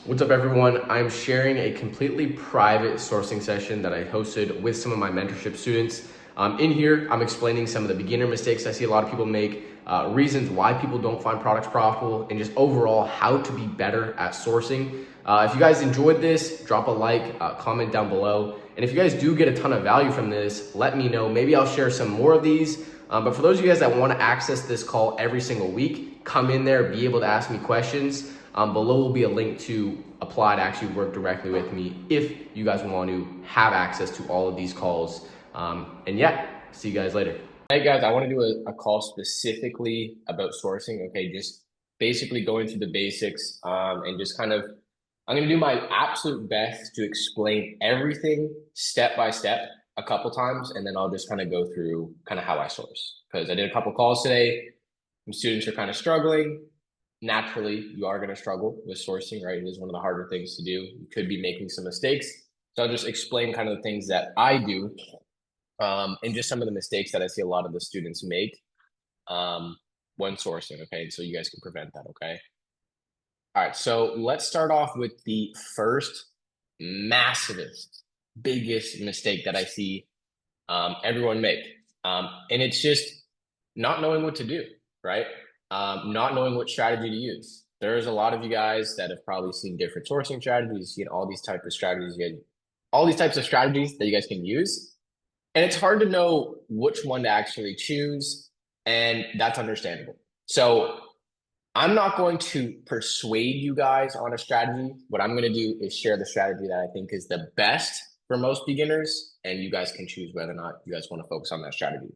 What's up, everyone? I'm sharing a completely private sourcing session that I hosted with some of my mentorship students. In here, I'm explaining some of the beginner mistakes I see a lot of people make, reasons why people don't find products profitable, and just overall how to be better at sourcing. If you guys enjoyed this, drop a like, comment down below. And if you guys do get a ton of value from this, let me know. Maybe I'll share some more of these. But for those of you guys that want to access this call every single week, come in there, be able to ask me questions. Below will be a link to apply to actually work directly with me if you guys want to have access to all of these calls. And yeah, see you guys later. Hey guys, I want to do a call specifically about sourcing. Okay, just basically going through the basics and just kind of, I'm going to do my absolute best to explain everything step by step a couple times, and then I'll just kind of go through kind of how I source. Because I did a couple calls today, and students are kind of struggling. Naturally, you are going to struggle with sourcing, right? It is one of the harder things to do. You could be making some mistakes. So I'll just explain kind of the things that I do and just some of the mistakes that I see a lot of the students make when sourcing, okay? So you guys can prevent that, okay? All right, so let's start off with the first massivest, biggest mistake that I see everyone make. And it's just not knowing what to do, right? Not knowing what strategy to use. There's a lot of you guys that have probably seen different sourcing strategies, all these types of strategies, all these types of strategies that you guys can use. And it's hard to know which one to actually choose, and that's understandable. So I'm not going to persuade you guys on a strategy. What I'm going to do is share the strategy that I think is the best for most beginners, and you guys can choose whether or not you guys want to focus on that strategy.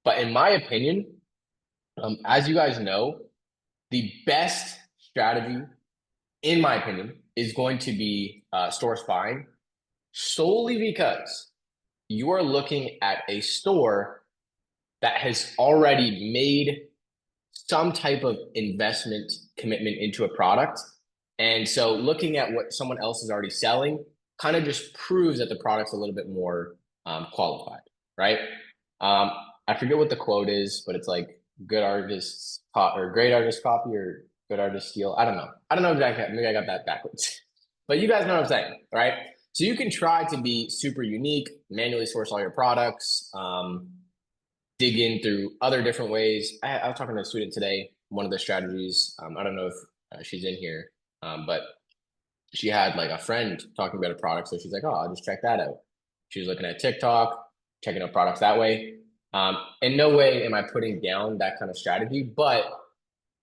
But in my opinion, as you guys know, the best strategy, in my opinion, is going to be source buying, solely because you are looking at a store that has already made some type of investment commitment into a product. And so looking at what someone else is already selling kind of just proves that the product's a little bit more qualified, right? I forget what the quote is, but it's like good artists or great artists copy or good artists steal. I don't know. I don't know exactly. Maybe I got that backwards. But you guys know what I'm saying, right? So you can try to be super unique, manually source all your products, dig in through other different ways. I was talking to a student today. One of the strategies, I don't know if she's in here, but she had like a friend talking about a product. So she's like, oh, I'll just check that out. She was looking at TikTok, checking out products that way. In no way am I putting down that kind of strategy, but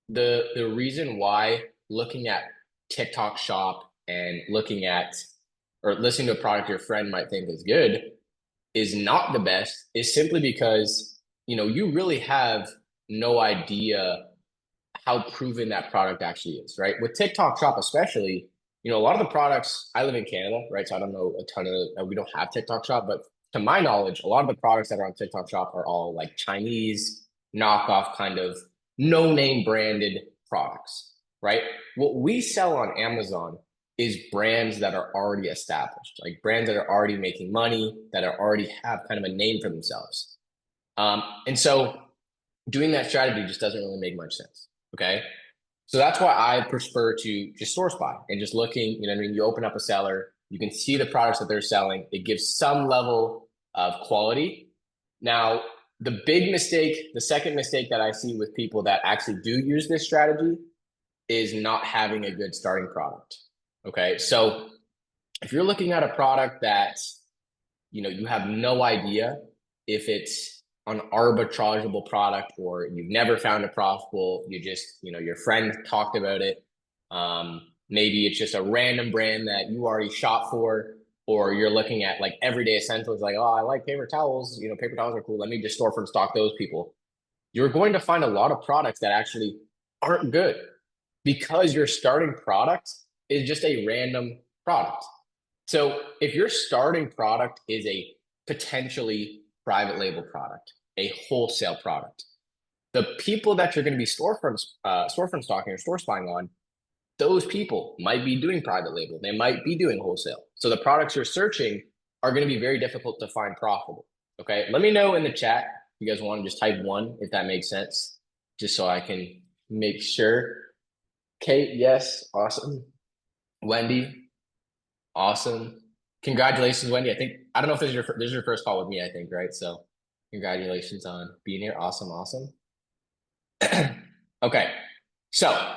the reason why looking at TikTok Shop and looking at or listening to a product your friend might think is good is not the best is simply because you really have no idea how proven that product actually is, right? With TikTok Shop especially, a lot of the products, I live in Canada, right? So I don't know a ton of, we don't have TikTok Shop, but to my knowledge, a lot of the products that are on TikTok Shop are all like Chinese knockoff kind of no name branded products, right? What we sell on Amazon is brands that are already established, like brands that are already making money, that are already have kind of a name for themselves. And so doing that strategy just doesn't really make much sense. Okay. So that's why I prefer to just source buy and just looking, what I mean? You open up a seller, you can see the products that they're selling. It gives some level of quality. Now, the big mistake, the second mistake that I see with people that actually do use this strategy is not having a good starting product. Okay. So if you're looking at a product that, you have no idea if it's an arbitrageable product or you've never found it profitable, you just, your friend talked about it. Maybe it's just a random brand that you already shop for, or you're looking at like everyday essentials, like, oh, I like paper towels, paper towels are cool. Let me just store from stock those people. You're going to find a lot of products that actually aren't good because your starting product is just a random product. So if your starting product is a potentially private label product, a wholesale product, the people that you're going to be storefront stocking or store spying on, those people might be doing private label. They might be doing wholesale. So the products you're searching are going to be very difficult to find profitable. Okay. Let me know in the chat if you guys want to just type one, if that makes sense, just so I can make sure. Kate, yes. Awesome. Wendy, awesome. Congratulations, Wendy. I don't know if this is your first call with me, I think, right? So congratulations on being here. Awesome, awesome. Okay. So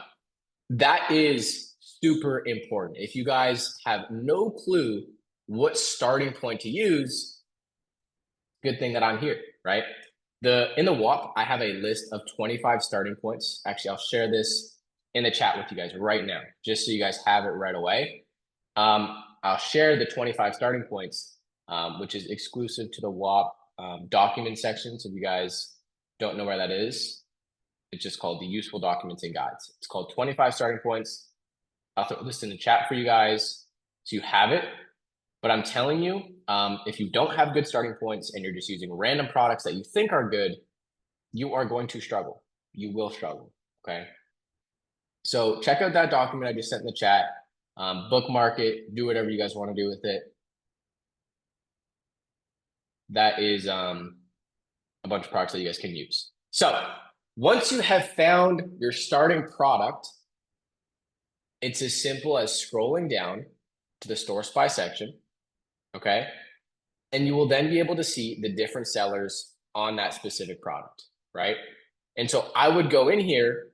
that is super important. If you guys have no clue what starting point to use, good thing that I'm here, right? In the WAP, I have a list of 25 starting points. Actually, I'll share this in the chat with you guys right now, just so you guys have it right away. I'll share the 25 starting points, which is exclusive to the WAP document section. So if you guys don't know where that is, it's just called the useful documents and guides. It's called 25 starting points. I'll throw this in the chat for you guys so you have it. But I'm telling you, if you don't have good starting points and you're just using random products that you think are good, you are going to struggle. You will struggle. Okay. So check out that document I just sent in the chat. Bookmark it, do whatever you guys want to do with it. That is a bunch of products that you guys can use. So once you have found your starting product, it's as simple as scrolling down to the Source By section. Okay. And you will then be able to see the different sellers on that specific product, right? And so I would go in here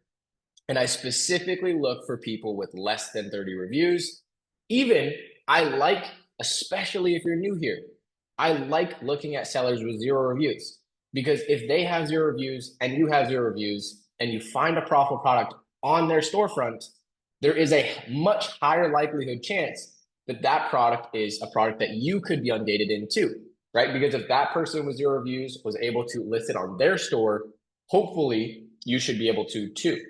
and I specifically look for people with less than 30 reviews. Even I like, especially if you're new here, I like looking at sellers with 0 reviews, because if they have 0 reviews and you have 0 reviews and you find a profitable product on their storefront, there is a much higher likelihood chance that that product is a product that you could be ungated into, right? Because if that person with 0 reviews was able to list it on their store, hopefully you should be able to too.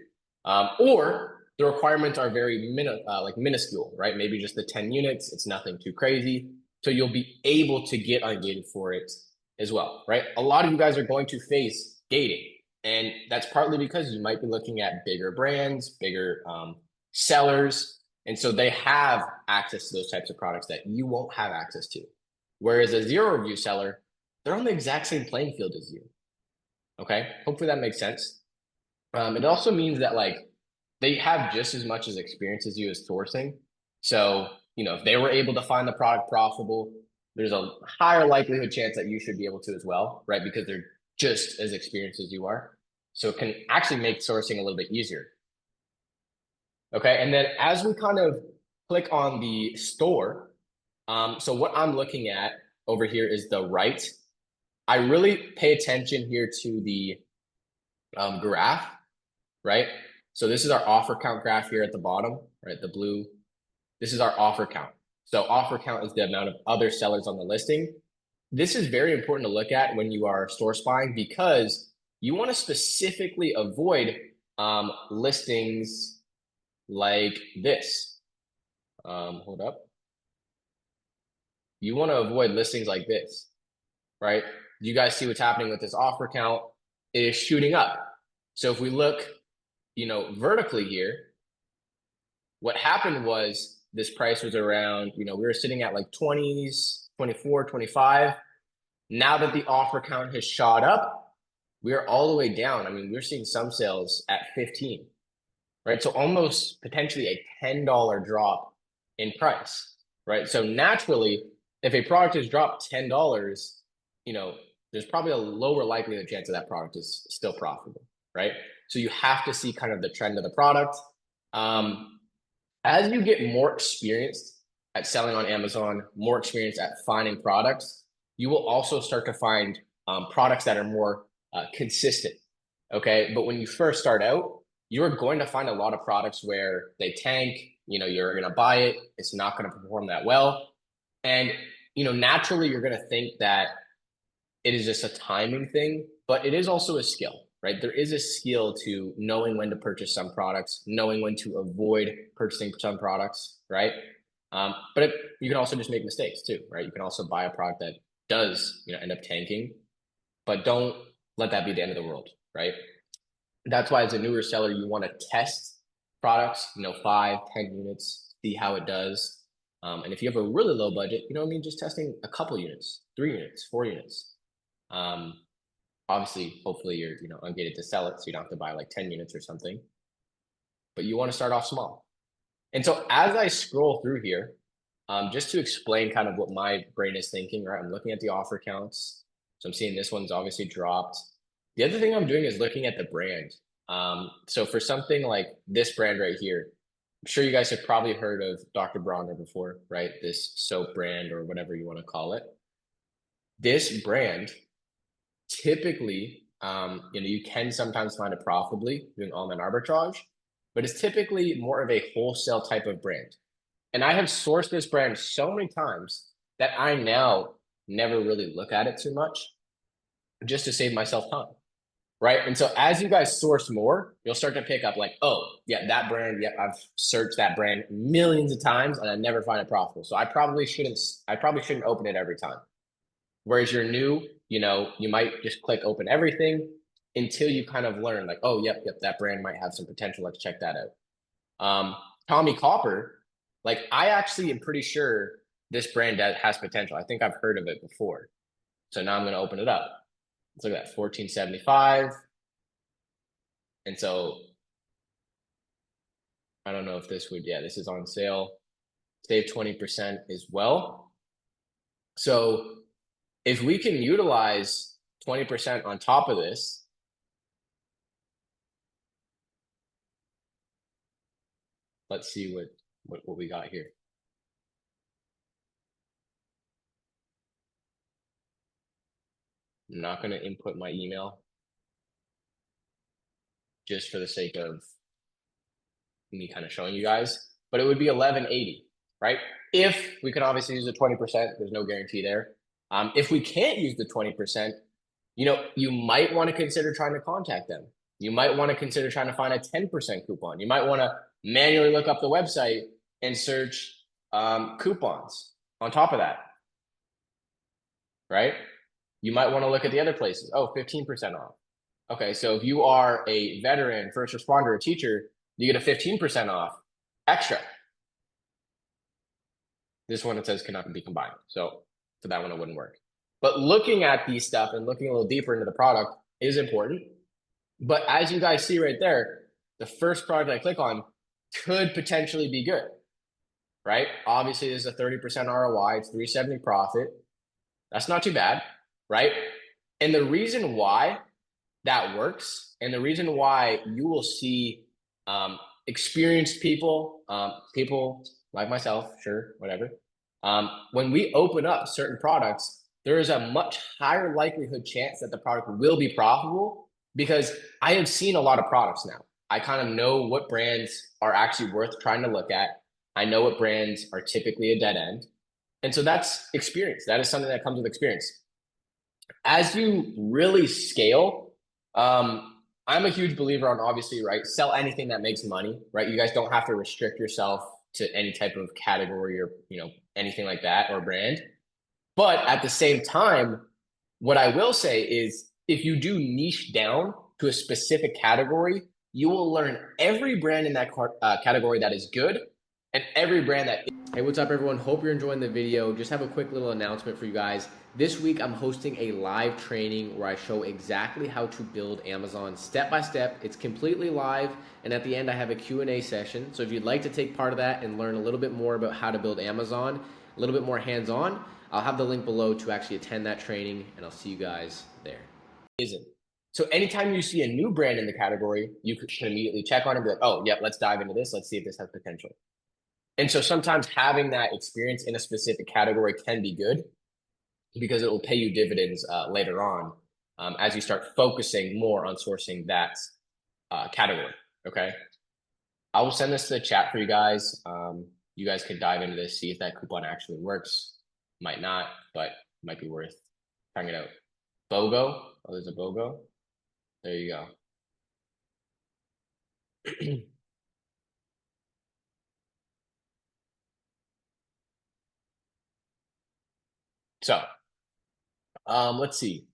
Or the requirements are very minuscule, right? Maybe just the 10 units. It's nothing too crazy. So you'll be able to get ungated for it as well, right? A lot of you guys are going to face gating. And that's partly because you might be looking at bigger brands, bigger sellers. And so they have access to those types of products that you won't have access to. Whereas a 0 review seller, they're on the exact same playing field as you. Okay. Hopefully that makes sense. It also means that like they have just as much as experience as you as sourcing. So, if they were able to find the product profitable, there's a higher likelihood chance that you should be able to as well, right? Because they're just as experienced as you are. So it can actually make sourcing a little bit easier. Okay. And then as we kind of click on the store, so what I'm looking at over here is the right. I really pay attention here to the graph, right? So this is our offer count graph here at the bottom, right? The blue, this is our offer count. So offer count is the amount of other sellers on the listing. This is very important to look at when you are store spying, because you want to specifically avoid listings like this. Hold up. You want to avoid listings like this, right? You guys see what's happening with this offer count? It is shooting up. So if we look, vertically here, what happened was this price was around, we were sitting at like 20s, 24, 25. Now that the offer count has shot up, we're all the way down. I mean, we're seeing some sales at 15, right? So almost potentially a $10 drop in price, right? So naturally, if a product has dropped $10, there's probably a lower likelihood chance that product is still profitable, right? So you have to see kind of the trend of the product. As you get more experienced at selling on Amazon, more experience at finding products, you will also start to find products that are more consistent. Okay. But when you first start out, you're going to find a lot of products where they tank, you're going to buy it. It's not going to perform that well. And, naturally you're going to think that it is just a timing thing, but it is also a skill, right? There is a skill to knowing when to purchase some products, knowing when to avoid purchasing some products, right? But you can also just make mistakes too, right? You can also buy a product that does, end up tanking, but don't let that be the end of the world, right? That's why as a newer seller, you want to test products, 5, 10 units, see how it does. And if you have a really low budget, just testing a couple units, 3 units, 4 units. Obviously, hopefully you're, ungated to sell it, so you don't have to buy like 10 units or something. But you want to start off small. And so as I scroll through here, just to explain kind of what my brain is thinking, right? I'm looking at the offer counts. So I'm seeing this one's obviously dropped. The other thing I'm doing is looking at the brand. So for something like this brand right here, I'm sure you guys have probably heard of Dr. Bronner before, right? This soap brand or whatever you want to call it. This brand typically, you can sometimes find it profitably doing online arbitrage, but it's typically more of a wholesale type of brand. And I have sourced this brand so many times that I now never really look at it too much just to save myself time. Right. And so as you guys source more, you'll start to pick up like, oh, yeah, that brand. Yeah, I've searched that brand millions of times and I never find it profitable. So I probably shouldn't open it every time. Whereas you're new, you might just click open everything until you kind of learn like, oh, yep, that brand might have some potential. Let's check that out. Tommy Copper, like I actually am pretty sure this brand has potential. I think I've heard of it before. So now I'm going to open it up. Let's look at that, 1475. And so I don't know if this would, yeah, this is on sale. Save 20% as well. So if we can utilize 20% on top of this, let's see what we got here. I'm not going to input my email just for the sake of me kind of showing you guys, but it would be 1180, right? If we can obviously use the 20%, there's no guarantee there. If we can't use the 20%, you might want to consider trying to contact them. You might want to consider trying to find a 10% coupon. You might want to manually look up the website and search coupons on top of that, right? You might want to look at the other places. Oh, 15% off. Okay, so if you are a veteran, first responder, a teacher, you get a 15% off extra. This one, it says cannot be combined. So for that one, it wouldn't work. But looking at these stuff and looking a little deeper into the product is important. But as you guys see right there, the first product I click on could potentially be good, right? Obviously, there's a 30% ROI, it's 370 profit. That's not too bad, right? And the reason why that works and the reason why you will see experienced people, people like myself, sure, whatever. When we open up certain products, there is a much higher likelihood chance that the product will be profitable because I have seen a lot of products now. I kind of know what brands are actually worth trying to look at. I know what brands are typically a dead end. And so that's experience. That is something that comes with experience. As you really scale, I'm a huge believer on obviously, right? Sell anything that makes money, right? You guys don't have to restrict yourself to any type of category or, anything like that or brand. But at the same time, what I will say is if you do niche down to a specific category, you will learn every brand in that category that is good and every brand that. Hey, what's up everyone? Hope you're enjoying the video. Just have a quick little announcement for you guys. This week I'm hosting a live training where I show exactly how to build Amazon step by step. It's completely live, and at the end I have a Q&A session. So if you'd like to take part of that and learn a little bit more about how to build Amazon, a little bit more hands-on, I'll have the link below to actually attend that training, and I'll see you guys there. Isn't. So anytime you see a new brand in the category, you can immediately check on it and be like, oh, yep, let's dive into this. Let's see if this has potential. And so sometimes having that experience in a specific category can be good because it will pay you dividends later on as you start focusing more on sourcing that category. Okay. I will send this to the chat for you guys. You guys can dive into this, see if that coupon actually works. Might not, but might be worth trying it out. BOGO. Oh, there's a BOGO. There you go. So, let's see.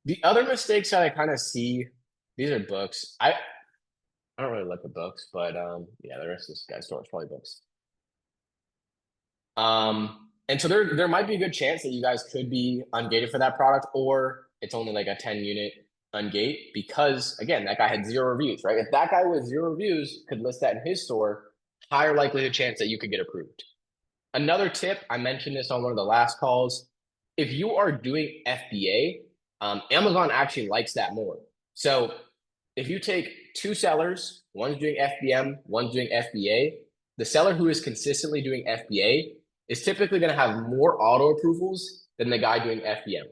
The other mistakes that I kind of see, these are books. I don't really look at books, but yeah, the rest of this guy's store is probably books. And so there might be a good chance that you guys could be ungated for that product, or it's only like a 10 unit ungate because again, that guy had 0 reviews, right? If that guy with 0 reviews could list that in his store, higher likelihood chance that you could get approved. Another tip, I mentioned this on one of the last calls. If you are doing FBA, Amazon actually likes that more. So if you take two sellers, one's doing FBM, one's doing FBA, the seller who is consistently doing FBA is typically going to have more auto approvals than the guy doing FBM.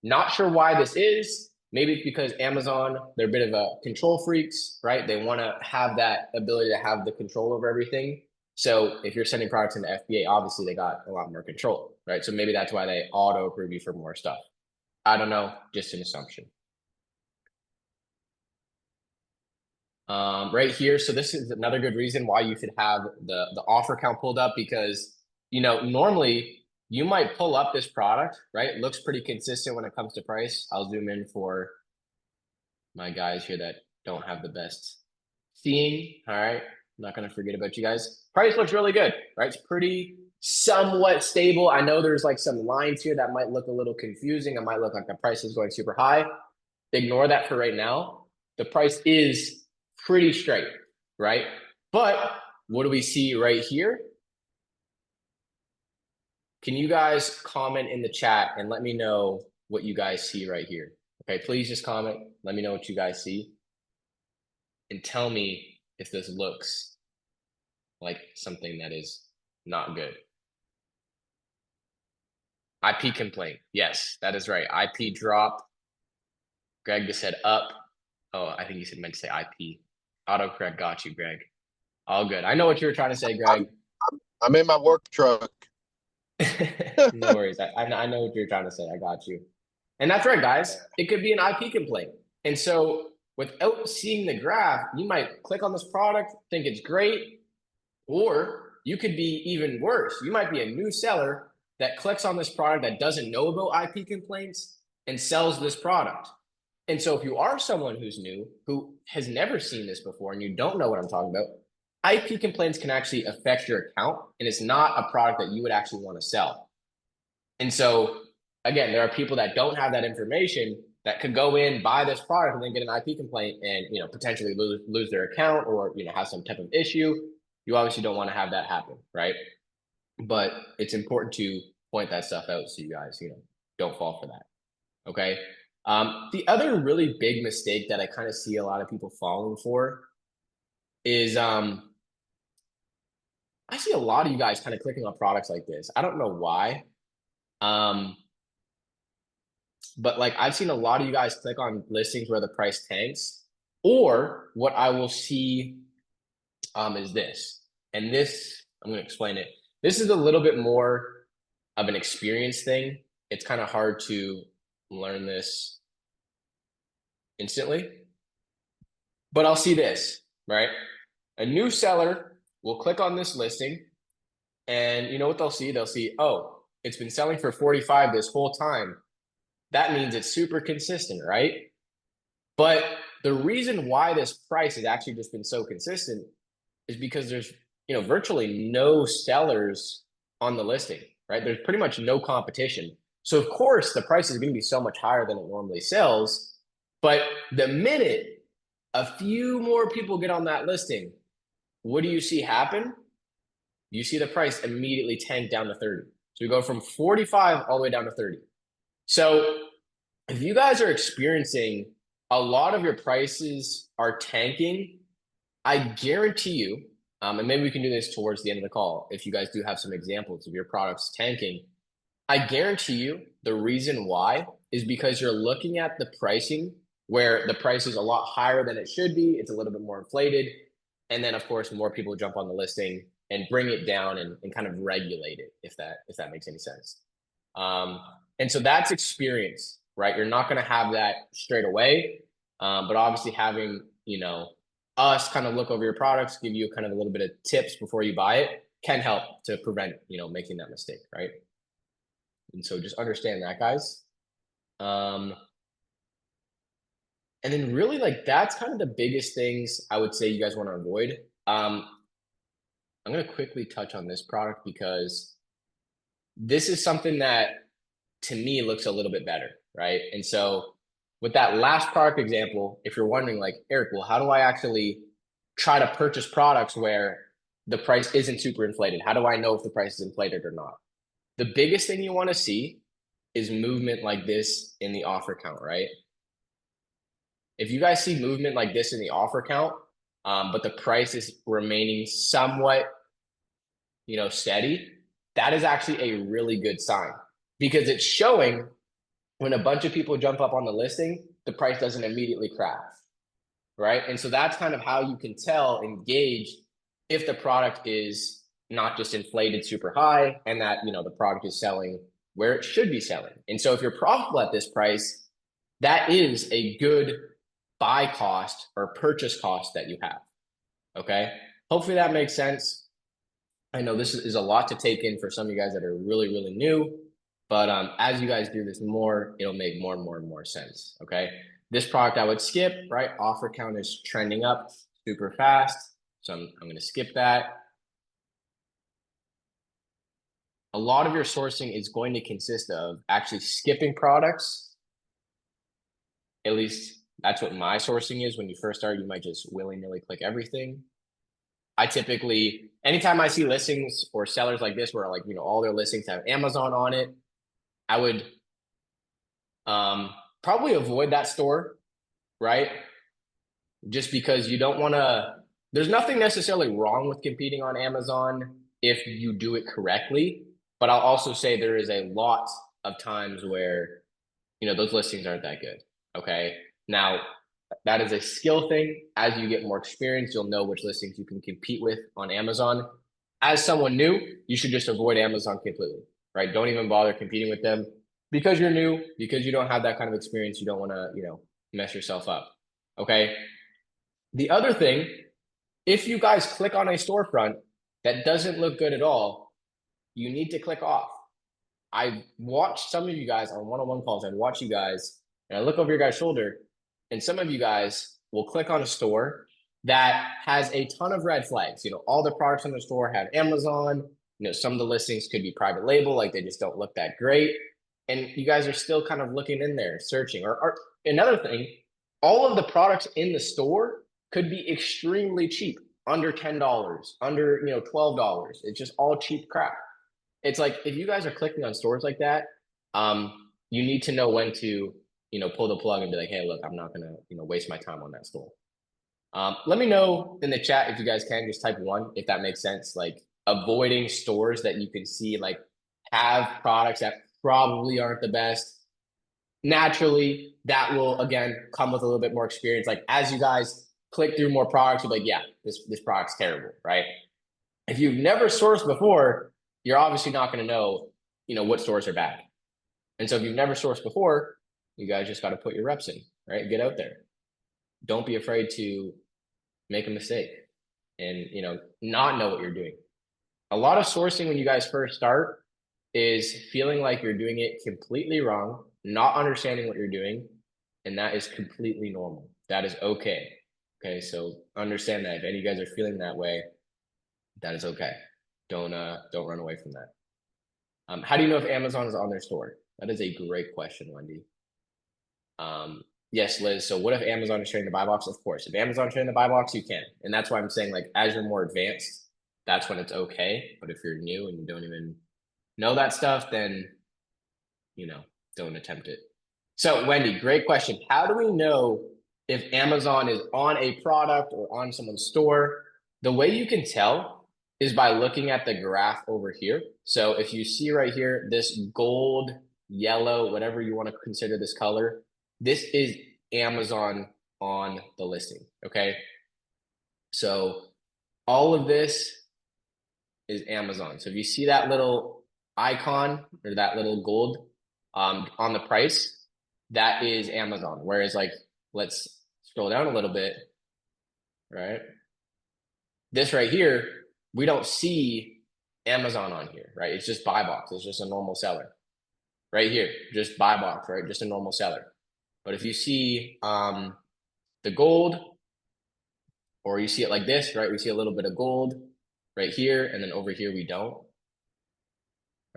Not sure why this is. Maybe it's because Amazon, they're a bit of a control freaks, right? They want to have that ability to have the control over everything. So if you're sending products into FBA, obviously they got a lot more control, right? So maybe that's why they auto approve you for more stuff. I don't know, just an assumption. Right here. So this is another good reason why you should have the offer count pulled up, because normally you might pull up this product, right? It looks pretty consistent when it comes to price. I'll zoom in for my guys here that don't have the best seeing. All right. I'm not going to forget about you guys. Price looks really good, right? It's pretty somewhat stable. I know there's like some lines here that might look a little confusing. It might look like the price is going super high. Ignore that for right now. The price is pretty straight, right? But what do we see right here? Can you guys comment in the chat and let me know what you guys see right here? Okay, please just comment. Let me know what you guys see. And tell me if this looks like something that is not good. IP complaint. Yes, that is right. IP drop. Greg just said up. Oh, I think you said meant to say IP. Autocorrect got you, Greg. All good. I know what you were trying to say, Greg. I'm in my work truck. No worries. I know what you're trying to say. I got you. And that's right, guys. It could be an IP complaint. And so without seeing the graph, you might click on this product, think it's great, or you could be even worse. You might be a new seller that clicks on this product that doesn't know about IP complaints and sells this product. And so if you are someone who's new, who has never seen this before, and you don't know what I'm talking about, IP complaints can actually affect your account, and it's not a product that you would actually want to sell. And so, again, there are people that don't have that information that could go in, buy this product, and then get an IP complaint and potentially lose their account, or have some type of issue. You obviously don't want to have that happen, right? But it's important to point that stuff out so you guys, don't fall for that. Okay. The other really big mistake that I kind of see a lot of people falling for is I see a lot of you guys kind of clicking on products like this. I don't know why. But like I've seen a lot of you guys click on listings where the price tanks, or what I will see is this. And this, I'm going to explain it. This is a little bit more of an experience thing. It's kind of hard to learn this instantly. But I'll see this, right? A new seller will click on this listing, and you know what they'll see? They'll see, oh, it's been selling for 45 this whole time. That means it's super consistent, right? But the reason why this price has actually just been so consistent is because there's virtually no sellers on the listing, right? There's pretty much no competition. So of course the price is going to be so much higher than it normally sells. But the minute a few more people get on that listing, what do you see happen? You see the price immediately tank down to 30. So we go from 45 all the way down to 30. So if you guys are experiencing a lot of your prices are tanking, I guarantee you, and maybe we can do this towards the end of the call, if you guys do have some examples of your products tanking, I guarantee you the reason why is because you're looking at the pricing where the price is a lot higher than it should be. It's a little bit more inflated. And then of course, more people jump on the listing and bring it down and kind of regulate it, if that makes any sense. And so that's experience, right? You're not going to have that straight away. But obviously having, us kind of look over your products, give you kind of a little bit of tips before you buy it can help to prevent, making that mistake, right? And so just understand that, guys. And then really that's kind of the biggest things I would say you guys want to avoid. I'm going to quickly touch on this product because this is something that to me looks a little bit better, right? And so with that last product example, if you're wondering like, Eric, well, how do I actually try to purchase products where the price isn't super inflated? How do I know if the price is inflated or not? The biggest thing you want to see is movement like this in the offer count, right? If you guys see movement like this in the offer count, but the price is remaining somewhat, steady, that is actually a really good sign because it's showing when a bunch of people jump up on the listing, the price doesn't immediately crash, right? And so that's kind of how you can tell and gauge if the product is not just inflated super high and that, the product is selling where it should be selling. And so if you're profitable at this price, that is a good buy cost or purchase cost that you have. Okay. Hopefully that makes sense. I know this is a lot to take in for some of you guys that are really, really new, but as you guys do this more, it'll make more and more and more sense. Okay. This product I would skip, right? Offer count is trending up super fast. So I'm going to skip that. A lot of your sourcing is going to consist of actually skipping products. At least that's what my sourcing is. When you first start, you might just willy-nilly click everything. I typically, anytime I see listings or sellers like this, where all their listings have Amazon on it, I would probably avoid that store, right? Just because you don't want to, there's nothing necessarily wrong with competing on Amazon if you do it correctly. But I'll also say there is a lot of times where, those listings aren't that good. Okay. Now, that is a skill thing. As you get more experience, you'll know which listings you can compete with on Amazon. As someone new, you should just avoid Amazon completely, right? Don't even bother competing with them because you're new, because you don't have that kind of experience. You don't want to, mess yourself up. Okay. The other thing, if you guys click on a storefront that doesn't look good at all, you need to click off. I watched some of you guys on one-on-one calls. I'd watch you guys and I look over your guys' shoulder, and some of you guys will click on a store that has a ton of red flags. All the products in the store have Amazon. Some of the listings could be private label, like they just don't look that great. And you guys are still kind of looking in there, searching. Or another thing, all of the products in the store could be extremely cheap, under $10, under $12. It's just all cheap crap. It's like if you guys are clicking on stores like that, you need to know when to pull the plug and be like, hey, look, I'm not gonna waste my time on that store. Let me know in the chat if you guys can just type 1 if that makes sense. Like avoiding stores that you can see like have products that probably aren't the best. Naturally, that will again come with a little bit more experience. Like as you guys click through more products, you're like, yeah, this product's terrible, right? If you've never sourced before, you're obviously not going to know, what stores are bad. And so if you've never sourced before, you guys just got to put your reps in, right? Get out there. Don't be afraid to make a mistake and, not know what you're doing. A lot of sourcing when you guys first start is feeling like you're doing it completely wrong, not understanding what you're doing. And that is completely normal. That is okay. Okay. So understand that if any of you guys are feeling that way, that is okay. Don't run away from that. How do you know if Amazon is on their store? That is a great question, Wendy. Yes, Liz. So what if Amazon is sharing the buy box? Of course, if Amazon is sharing the buy box, you can. And that's why I'm saying like, as you're more advanced, that's when it's okay. But if you're new and you don't even know that stuff, then, don't attempt it. So Wendy, great question. How do we know if Amazon is on a product or on someone's store? The way you can tell is by looking at the graph over here. So if you see right here, this gold, yellow, whatever you want to consider this color, this is Amazon on the listing, okay? So all of this is Amazon. So if you see that little icon or that little gold on the price, that is Amazon. Whereas like, let's scroll down a little bit, right? This right here, we don't see Amazon on here, right? It's just buy box. It's just a normal seller. Right here, just buy box, right? Just a normal seller. But if you see the gold, or you see it like this, right? We see a little bit of gold right here, and then over here we don't,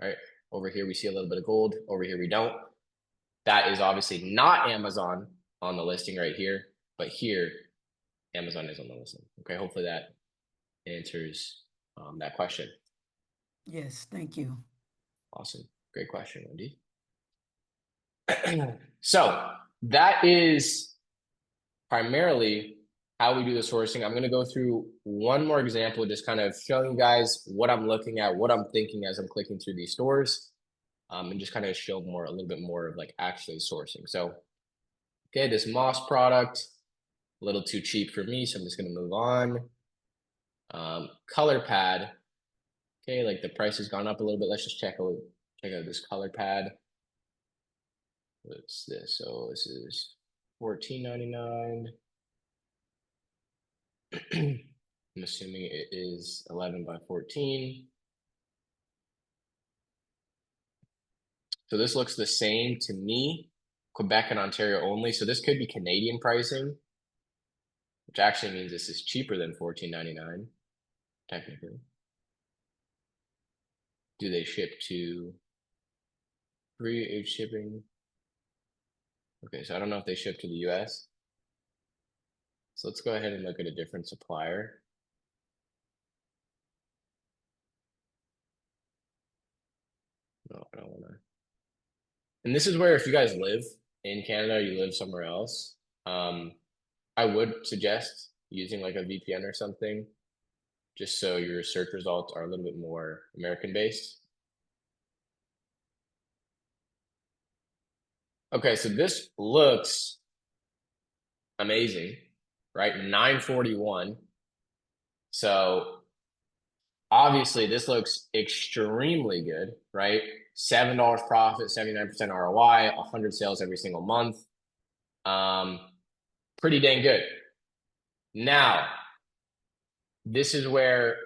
right? Over here we see a little bit of gold, over here we don't. That is obviously not Amazon on the listing right here, but here, Amazon is on the listing. Okay, hopefully that answers that question? Yes, thank you. Awesome. Great question, Wendy. So that is primarily how we do the sourcing. I'm going to go through one more example, just kind of showing you guys what I'm looking at, what I'm thinking as I'm clicking through these stores, and just kind of show a little bit more of like actually sourcing. So, okay, this Moss product, a little too cheap for me, so I'm just going to move on. Color pad, okay, like the price has gone up a little bit. Let's just check out this color pad. What's this? So this is $14.99. I'm assuming it is 11 by 14. So this looks the same to me, Quebec and Ontario only. So this could be Canadian pricing, which actually means this is cheaper than $14.99, technically. Do they ship to free shipping? Okay, so I don't know if they ship to the US. So let's go ahead and look at a different supplier. No, I don't want to. And this is where if you guys live in Canada, you live somewhere else, I would suggest using like a VPN or something, just so your search results are a little bit more American based. Okay, so this looks amazing, right? 941. So obviously this looks extremely good, right? $7 profit, 79% ROI, 100 sales every single month. Pretty dang good. Now, this is where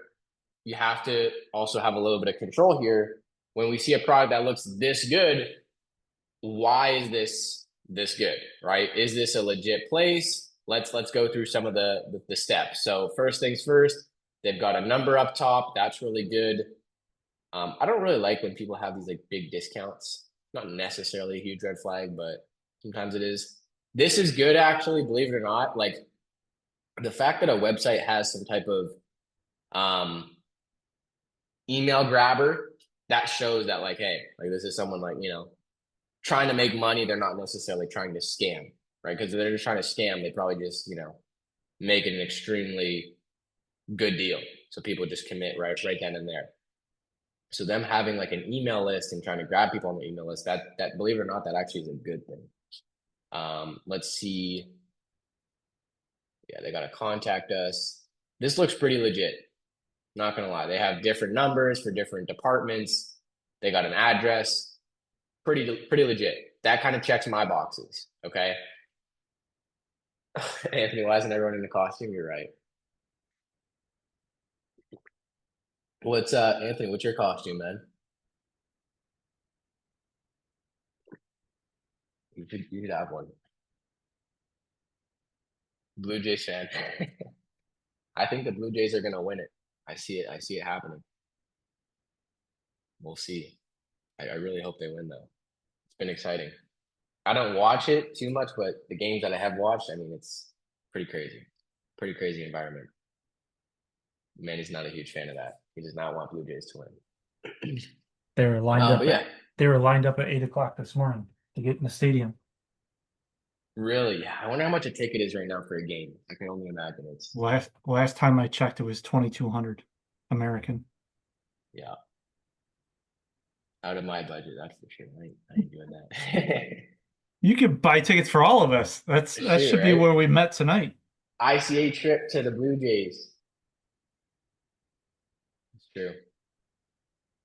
you have to also have a little bit of control here. When we see a product that looks this good, why is this good, right? Is this a legit place? Let's go through some of the steps. So first things first, they've got a number up top. That's really good. I don't really like when people have these like big discounts. Not necessarily a huge red flag, but sometimes it is. This is good, actually, believe it or not. Like the fact that a website has some type of email grabber, that shows that like, hey, like this is someone like, trying to make money. They're not necessarily trying to scam, right? Because if they're just trying to scam, they probably just, make it an extremely good deal. So people just commit right then and there. So them having like an email list and trying to grab people on the email list, that believe it or not, that actually is a good thing. Let's see. Yeah, they got to contact us. This looks pretty legit. Not gonna lie. They have different numbers for different departments. They got an address. Pretty legit. That kind of checks my boxes. Okay. Anthony, why isn't everyone in a costume? You're right. What's Anthony, what's your costume, man? You should have one. Blue Jays fan. I think the Blue Jays are gonna win it. I see it happening. We'll see. I really hope they win though. It's been exciting. I don't watch it too much, but the games that I have watched, I mean, it's pretty crazy. Pretty crazy environment. Manny's not a huge fan of that. He does not want Blue Jays to win. They were lined up. But yeah, They were lined up at 8 o'clock this morning to get in the stadium. really. Yeah, I wonder how much a ticket is right now for a game. I can only imagine it's. Last time I checked, it was 2,200 American. Yeah. Out of my budget, that's for sure. I ain't doing that. You could buy tickets for all of us. That Sure, should be right? where we met tonight. ICA trip to the Blue Jays. It's true.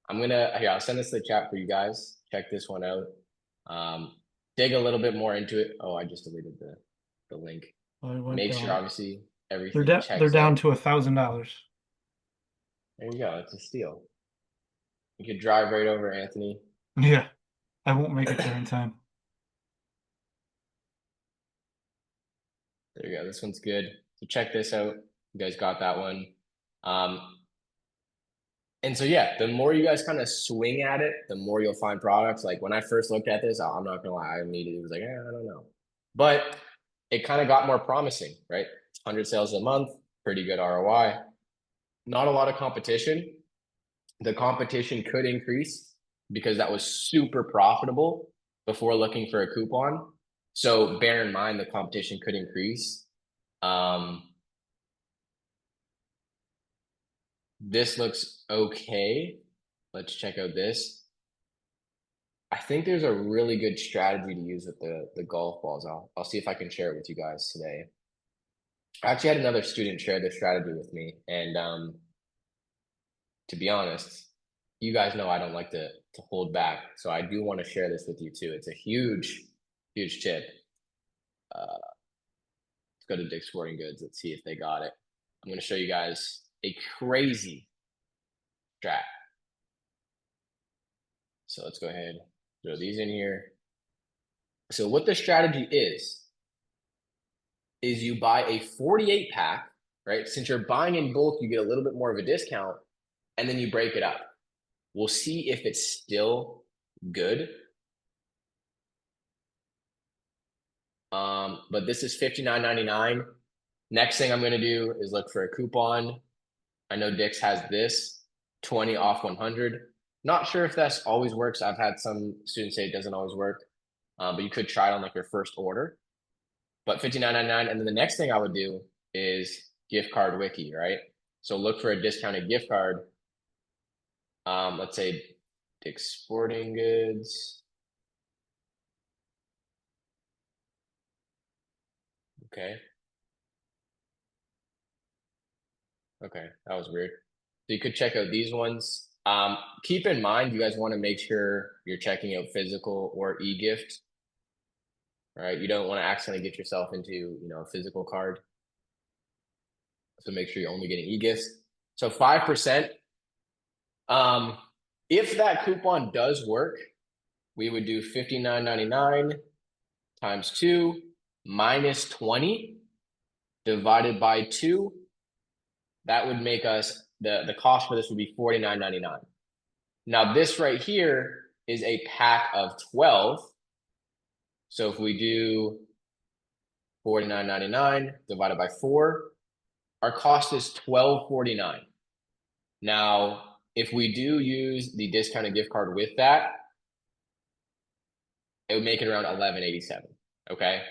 I'll send this to the chat for you guys. Check this one out. Dig a little bit more into it. Oh, I just deleted the link. Make sure obviously everything They're checks down out. to $1,000. There you go. It's a steal. You could drive right over, Anthony. Yeah, I won't make it there in time. There you go. This one's good. So check this out. You guys got that one. And so yeah, the more you guys kind of swing at it, the more you'll find products. Like when I first looked at this, I'm not gonna lie, I immediately was like, I don't know. But it kind of got more promising, right? 100 sales a month, pretty good ROI. not a lot of competition. The competition could increase because that was super profitable before looking for a coupon. So bear in mind the competition could increase. This looks okay. Let's check out this. I think there's a really good strategy to use with the golf balls. I'll see if I can share it with you guys today. I actually had another student share this strategy with me, and to be honest, you guys know I don't like to hold back, so I do want to share this with you too. It's a huge tip. Let's go to Dick's Sporting Goods. Let's see if they got it. I'm going to show you guys a crazy strat. So let's go ahead, throw these in here. So what the strategy is you buy a 48 pack, right? Since you're buying in bulk, you get a little bit more of a discount, and then you break it up. We'll see if it's still good. But this is $59.99. Next thing I'm going to do is look for a coupon. I know Dick's has this 20 off 100. Not sure if that always works. I've had some students say it doesn't always work, but you could try it on like your first order. But $59.99. And then the next thing I would do is gift card wiki, right? So look for a discounted gift card. Let's say Dick's Sporting Goods. Okay. Okay, that was weird. So you could check out these ones. Keep in mind, you guys want to make sure you're checking out physical or e-gift. All right, you don't want to accidentally get yourself into, a physical card. So make sure you're only getting e-gifts. So 5%. If that coupon does work, we would do $59.99 times 2 minus 20 divided by 2. That would make us, the cost for this would be $49.99. Now this right here is a pack of 12. So if we do $49.99 divided by 4, our cost is $12.49. Now, if we do use the discounted gift card with that, it would make it around $11.87. Okay.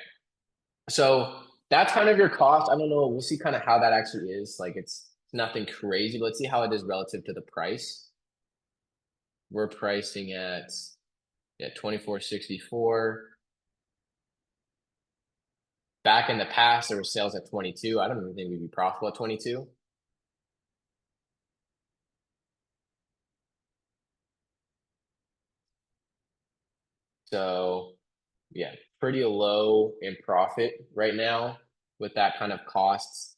So that's kind of your cost. I don't know. We'll see kind of how that actually is. Like it's nothing crazy, but let's see how it is relative to the price. We're pricing at $24.64. Back in the past, there were sales at 22. I don't even think we'd be profitable at 22. So yeah, pretty low in profit right now with that kind of costs.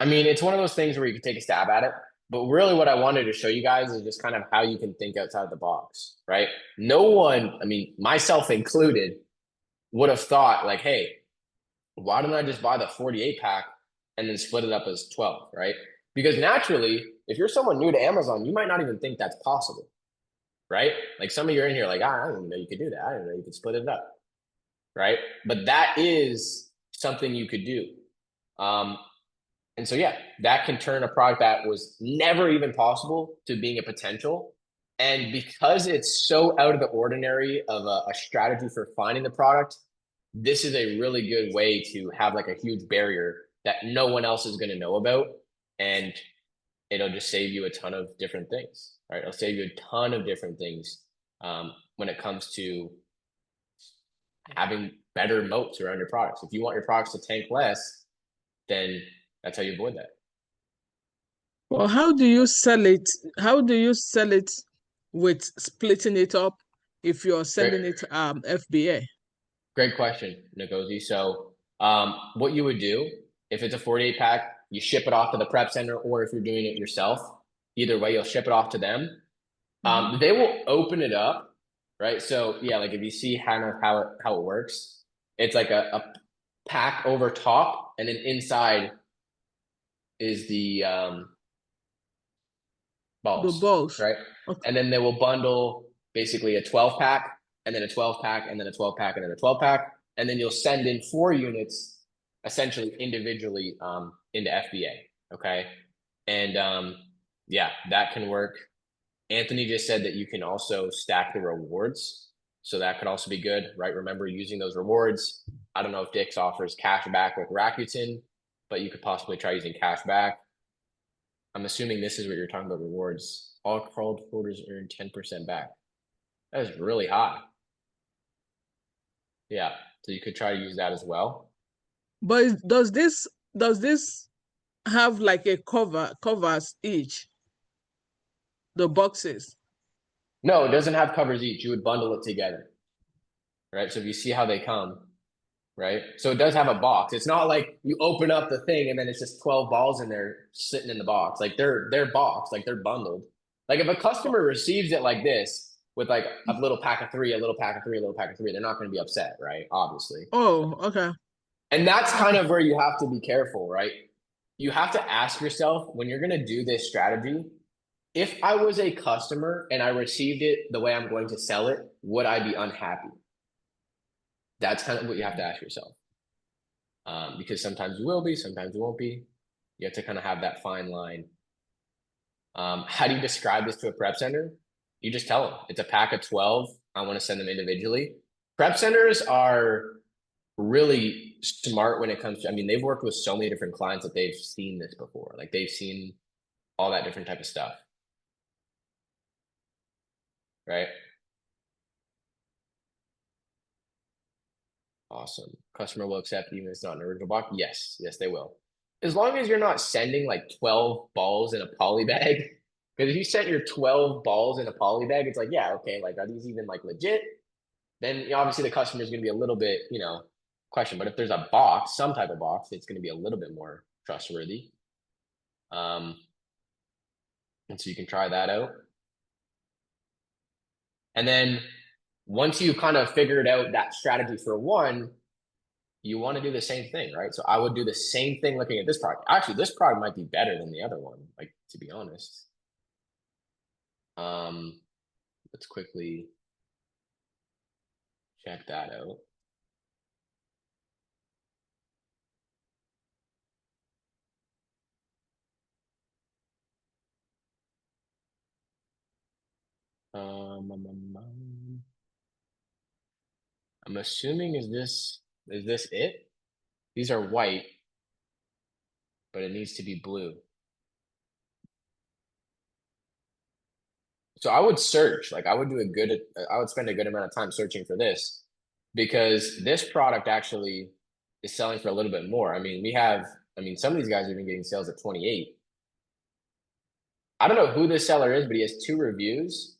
I mean, it's one of those things where you can take a stab at it, but really what I wanted to show you guys is just kind of how you can think outside the box, right? No one, I mean, myself included, would have thought like, hey, why don't I just buy the 48 pack and then split it up as 12, right? Because naturally, if you're someone new to Amazon, you might not even think that's possible, right? Like some of you are in here like, I didn't know you could do that. I didn't know you could split it up, right? But that is something you could do. And so, yeah, that can turn a product that was never even possible to being a potential. And because it's so out of the ordinary of a strategy for finding the product, this is a really good way to have like a huge barrier that no one else is going to know about. And it'll just save you a ton of different things, right? It'll save you a ton of different things when it comes to having better moats around your products. If you want your products to tank less, then that's how you avoid that. Well, how do you sell it? How do you sell it with splitting it up if you're selling it FBA? Great question, Ngozi. So what you would do, if it's a 48 pack, you ship it off to the prep center, or if you're doing it yourself, either way, you'll ship it off to them. They will open it up, right? So yeah, like if you see kind of how it works, it's like a pack over top, and then inside is the balls, The balls, right? okay. And then they will bundle basically a 12 pack, and then a 12 pack, and then a 12 pack, and then a 12 pack, and then you'll send in 4 units essentially individually into FBA. Okay. And yeah, that can work. Anthony just said that you can also stack the rewards. So that could also be good, right? Remember using those rewards. I don't know if Dick's offers cash back with Rakuten, but you could possibly try using cash back. I'm assuming this is what you're talking about, rewards. All crawled holders earn 10% back. That is really high. Yeah, so you could try to use that as well. But does this have like a covers each the boxes? No, it doesn't have covers each. You would bundle it together, right? So if you see how they come, right? So it does have a box. It's not like you open up the thing and then it's just 12 balls in there sitting in the box. Like they're boxed, like they're bundled. Like if a customer receives it like this with like a little pack of three, a little pack of three, a little pack of three, they're not going to be upset, right? Obviously. Oh, okay. And that's kind of where you have to be careful, right? You have to ask yourself when you're going to do this strategy, if I was a customer and I received it the way I'm going to sell it, would I be unhappy? That's kind of what you have to ask yourself. Because sometimes you will be, sometimes you won't be. You have to kind of have that fine line. How do you describe this to a prep center? You just tell them it's a pack of 12. I want to send them individually. Prep centers are really smart when it comes to, I mean, they've worked with so many different clients that they've seen this before. Like they've seen all that different type of stuff. Right? Awesome. Customer will accept even if it's not an original box. Yes, yes, they will. As long as you're not sending like 12 balls in a poly bag. Because if you sent your 12 balls in a poly bag, it's like, yeah, okay, like are these even like legit? Then obviously the customer is going to be a little bit, question. But if there's a box, some type of box, it's going to be a little bit more trustworthy. And so you can try that out. And then once you kind of figured out that strategy for one, you want to do the same thing, right? So I would do the same thing looking at this product. Actually, this product might be better than the other one, like to be honest. Let's quickly check that out. I'm assuming is this it? These are white, but it needs to be blue. So I would search, like I would spend a good amount of time searching for this because this product actually is selling for a little bit more. I mean, some of these guys have been getting sales at 28. I don't know who this seller is, but he has 2 reviews.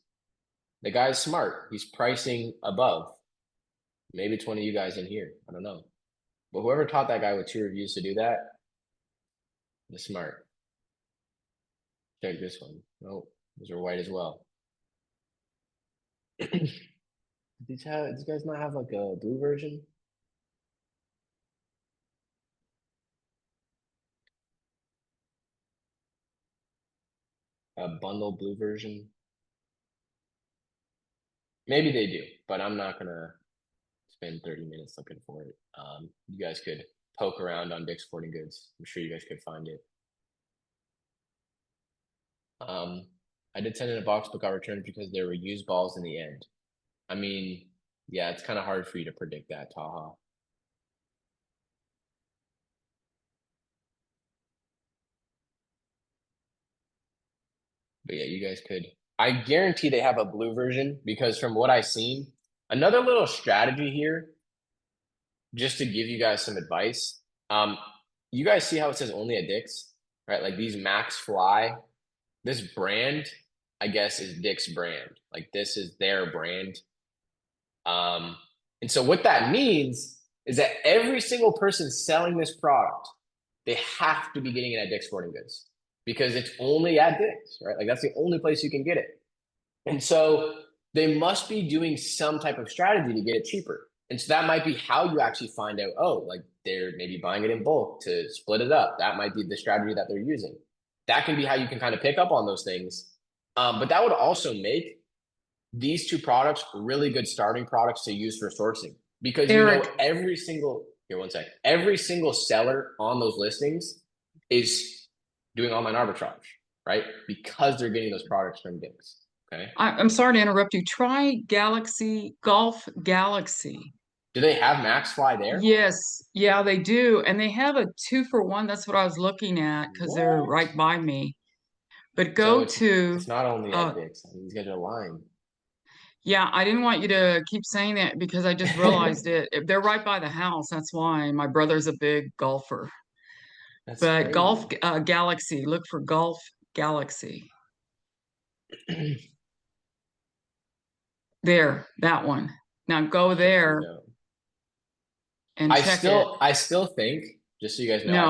The guy's smart. He's pricing above. Maybe it's one of you guys in here. I don't know. But whoever taught that guy with 2 reviews to do that, is smart. Check this one. Oh, those are white as well. These guys not have like a blue version? A bundle blue version? Maybe they do, but I'm not gonna spend 30 minutes looking for it. You guys could poke around on Dick's Sporting Goods. I'm sure you guys could find it. I did send in a box, but got returned because there were used balls in the end. I mean, yeah, it's kind of hard for you to predict that, Taha. But yeah, you guys could. I guarantee they have a blue version because from what I've seen, another little strategy here, just to give you guys some advice. You guys see how it says only at Dick's, right? Like these Max Fly, this brand, I guess, is Dick's brand. Like this is their brand. And so what that means is that every single person selling this product, they have to be getting it at Dick's Sporting Goods because it's only at Dick's, right? Like that's the only place you can get it. And so they must be doing some type of strategy to get it cheaper. And so that might be how you actually find out, oh, like they're maybe buying it in bulk to split it up. That might be the strategy that they're using. That can be how you can kind of pick up on those things. But that would also make these 2 products really good starting products to use for sourcing because every single seller on those listings is doing online arbitrage, right? Because they're getting those products from Dick's. Okay. I'm sorry to interrupt you. Try Golf Galaxy. Do they have MaxFly there? Yes, yeah, they do. And they have a 2-for-1. That's what I was looking at because they're What? right by me. But So go it's to, not only uh, at Dick's. I mean, these guys are lying. yeah, I didn't want you to keep saying that because I just realized it. They're right by the house. That's why my brother's a big golfer. That's But Golf crazy. Galaxy, look for Golf Galaxy. There, that one. Now go there No. and check it. I still think, just so you guys know, No.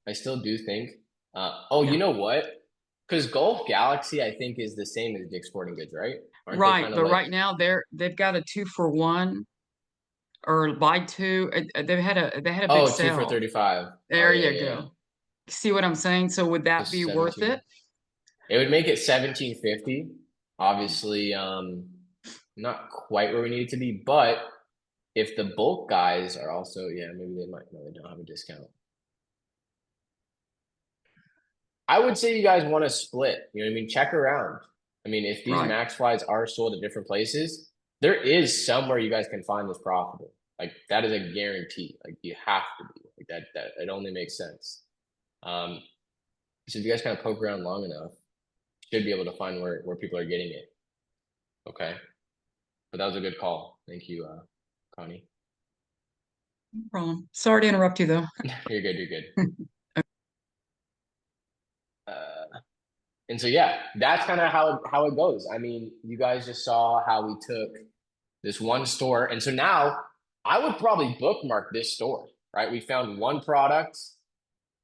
I still do think. Oh, Yeah. you know what? Because Golf Galaxy, I think, is the same as Dick's Sporting Goods, right? Aren't they Right, kind of but like? right now they've got a 2-for-1 or buy two. They had a big Oh, 2 sale. for 35. There Oh, yeah, you yeah, go. See what I'm saying? So would that be worth 17. it? It would make it 1750. Obviously, not quite where we need it to be, but if the bulk guys are also, yeah, maybe they might. No, they don't have a discount. I would say you guys want to split. You know what I mean? Check around. I mean, if these Right. max flies are sold at different places, there is somewhere you guys can find this profitable. Like that is a guarantee. Like you have to be like that. That it only makes sense. So if you guys kind of poke around long enough, you should be able to find where people are getting it. Okay, but that was a good call. Thank you, Connie. No problem. Sorry to interrupt you though. You're good. You're good. And so yeah, that's kind of how it goes. I mean, you guys just saw how we took this one store, and so now I would probably bookmark this store. Right? We found one product,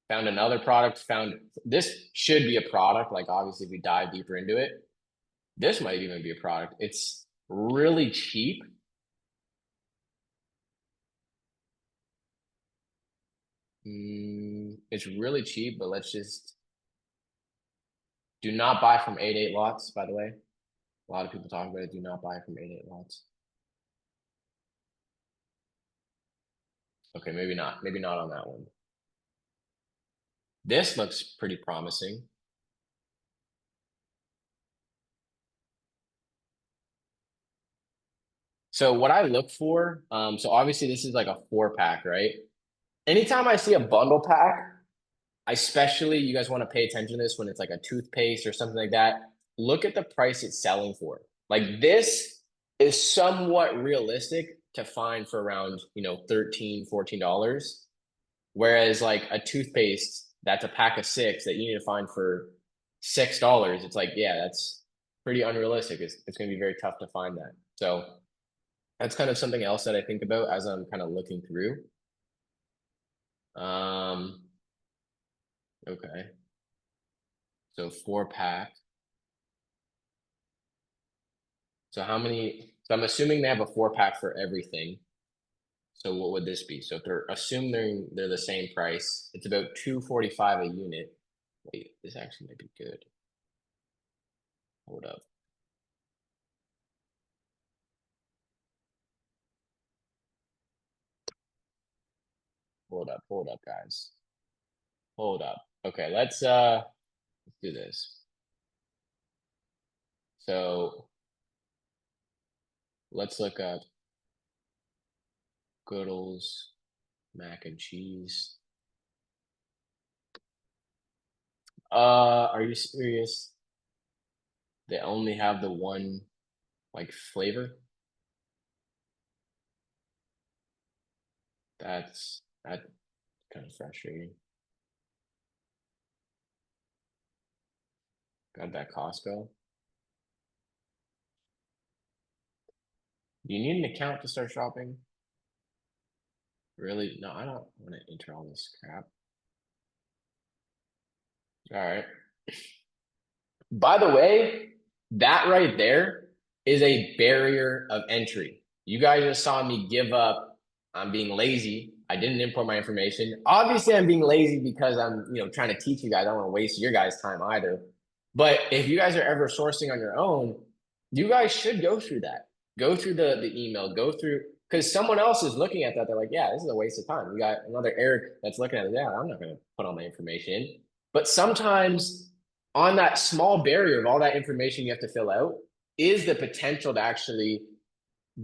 found another product, found this should be a product. Like obviously, if we dive deeper into it, this might even be a product. It's really cheap. It's really cheap, but let's just do not buy from 8-8 lots, by the way. A lot of people talk about it. Do not buy from 8-8 lots. Okay, maybe not. Maybe not on that one. This looks pretty promising. So what I look for, so obviously this is like a 4-pack, right? Anytime I see a bundle pack, especially you guys want to pay attention to this when it's like a toothpaste or something like that. Look at the price it's selling for. Like this is somewhat realistic to find for around, $13, $14. Whereas like a toothpaste that's a pack of 6 that you need to find for $6, it's like, yeah, that's pretty unrealistic. It's going to be very tough to find that. So that's kind of something else that I think about as I'm kind of looking through. Okay. So 4-pack. So how many? So I'm assuming they have a 4-pack for everything. So what would this be? So if they're assuming they're the same price, it's about $245 a unit. Wait, this actually might be good. Hold up. Hold up, guys. Hold up. Okay, let's do this. So let's look up Goodles mac and cheese. Are you serious? They only have the one like flavor? That's kind of frustrating. Got that Costco. Do you need an account to start shopping? Really? No, I don't want to enter all this crap. All right. By the way, that right there is a barrier of entry. You guys just saw me give up. I'm being lazy. I didn't import my information. Obviously, I'm being lazy because I'm, trying to teach you guys. I don't want to waste your guys' time either. But if you guys are ever sourcing on your own, you guys should go through that. Go through the email, go through, because someone else is looking at that. They're like, yeah, this is a waste of time. We got another Eric that's looking at it. Yeah, I'm not going to put all my information in. But sometimes on that small barrier of all that information you have to fill out is the potential to actually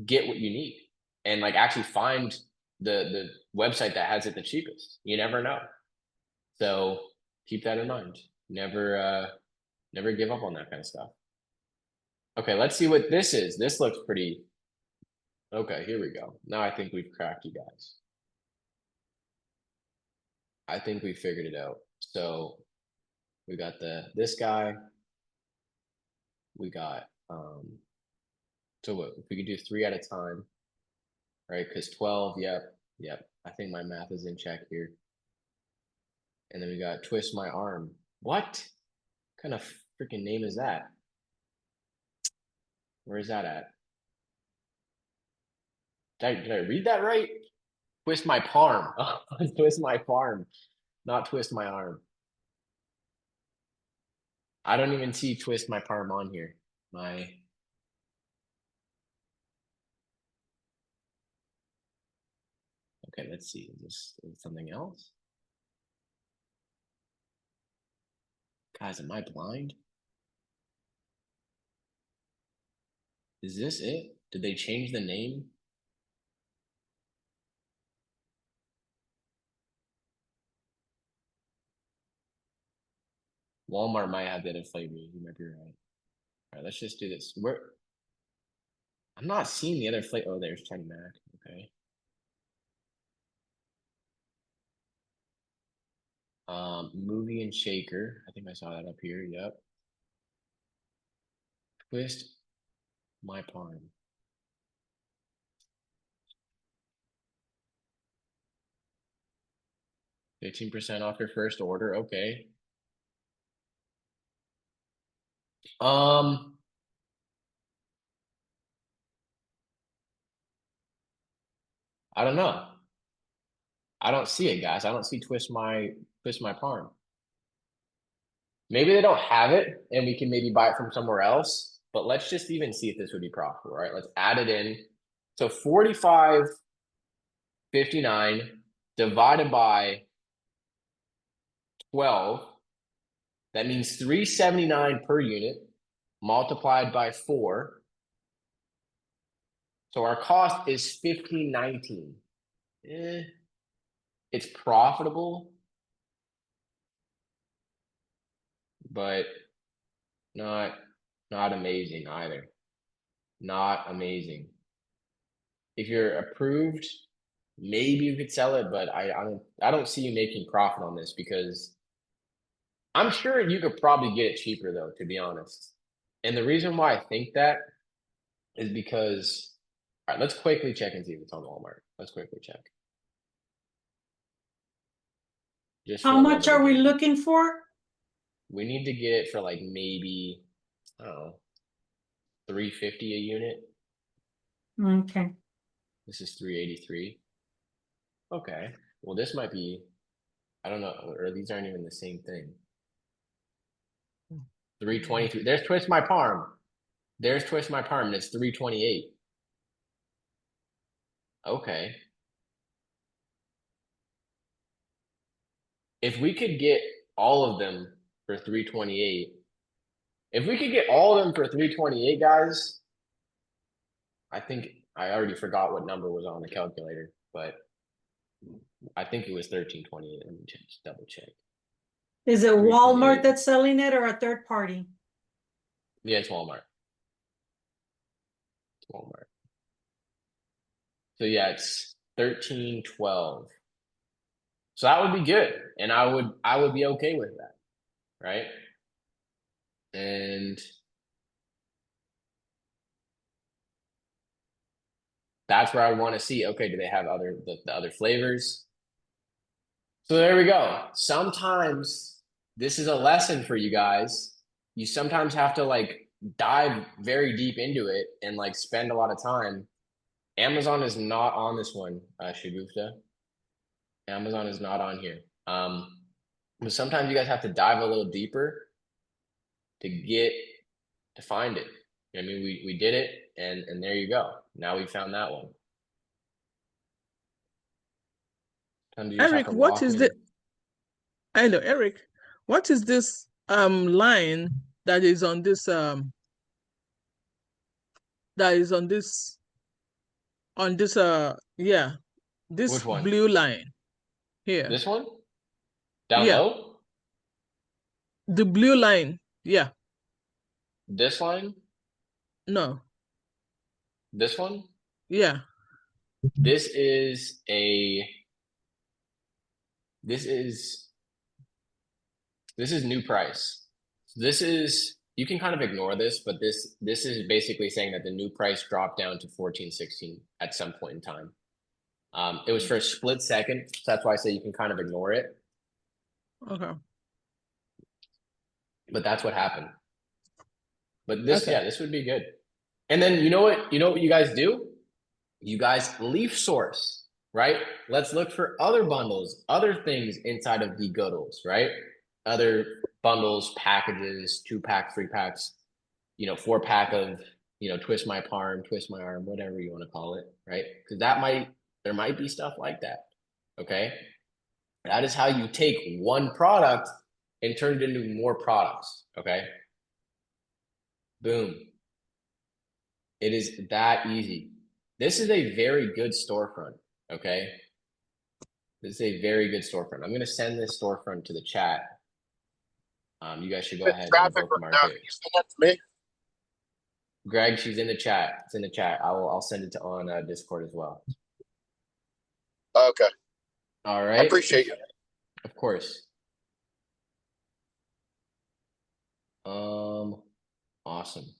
get what you need and like actually find the website that has it the cheapest. You never know. So keep that in mind. Never give up on that kind of stuff. Okay, let's see what this is. This looks pretty. Okay, here we go. Now I think we've cracked you guys. I think we figured it out. So we got this guy. We got so what if we could do 3 at a time, right? Because 12, yep. I think my math is in check here. And then we got twist my arm. What kind of freaking name is that? Where is that at? Did I read that right? Twist my palm. Twist my palm, not twist my arm. I don't even see twist my palm on here. Okay, let's see. Is this something else? Guys, am I blind? Is this it? Did they change the name? Walmart might have that in flavor. You might be right. All right, let's just do this. I'm not seeing the other flavor. Oh, there's Chinese Mac. Okay. Movie and shaker. I think I saw that up here. Yep. Twist my palm. $15% off your first order. Okay. I don't know. I don't see it, guys. I don't see twist my palm. Maybe they don't have it and we can maybe buy it from somewhere else, but let's just even see if this would be profitable, right? Let's add it in. So 45.59 divided by 12, that means 379 per unit multiplied by 4. So our cost is $15.19. It's profitable, but not amazing either. Not amazing. If you're approved, maybe you could sell it, but I don't see you making profit on this because I'm sure you could probably get it cheaper though, to be honest. And the reason why I think that is because, all right, let's quickly check and see if it's on Walmart. Let's quickly check. Just How for a much little are we bit. looking for? We need to get it for like maybe, I don't know, $3.50 a unit. Okay. This is $3.83. Okay. Well, this might be, I don't know, or these aren't even the same thing. $3.23. There's twist my palm. There's twist my palm, and it's $3.28. Okay. If we could get all of them for $3.28, if we could get all of them for $3.28, guys, I think I already forgot what number was on the calculator, but I think it was $13.28. Let me just double check. Is it 328. Walmart that's selling it or a third party? Yeah, it's Walmart. It's Walmart. So yeah, it's $13.12. So that would be good, and I would be okay with that, right? And that's where I want to see. Okay, do they have the other flavors? So there we go. Sometimes this is a lesson for you guys. You sometimes have to like dive very deep into it and like spend a lot of time. Amazon is not on this one, Shagufta. Amazon is not on here. But sometimes you guys have to dive a little deeper to find it. I mean, we did it, and there you go. Now we found that one. Sometimes you just have Eric, to what walk is in. the? I know, Eric. What is this line that is on this yeah, this Which one? blue line here? This one? Down Yeah. low? The blue line. Yeah. This line? No. This one? Yeah. This is a this is new price. This is, you can kind of ignore this, but this is basically saying that the new price dropped down to 14.16 at some point in time. It was for a split second, so that's why I say you can kind of ignore it. Okay. But that's what happened. But this, Okay. yeah, this would be good. And then you know what you guys do? You guys leaf source, right? Let's look for other bundles, other things inside of the Goodles, right? Other bundles, packages, 2-pack, 3-packs, 4-pack of, twist my palm, twist my arm, whatever you want to call it, right? Because there might be stuff like that. Okay. That is how you take one product and turn it into more products. Okay. Boom. It is that easy. This is a very good storefront. Okay. This is a very good storefront. I'm going to send this storefront to the chat. You guys should go ahead and Traffic bookmark right now. it. Can you send that to me? Greg, she's in the chat. It's in the chat. I'll send it on Discord as well. Okay. All I right. appreciate you. Of course. Awesome.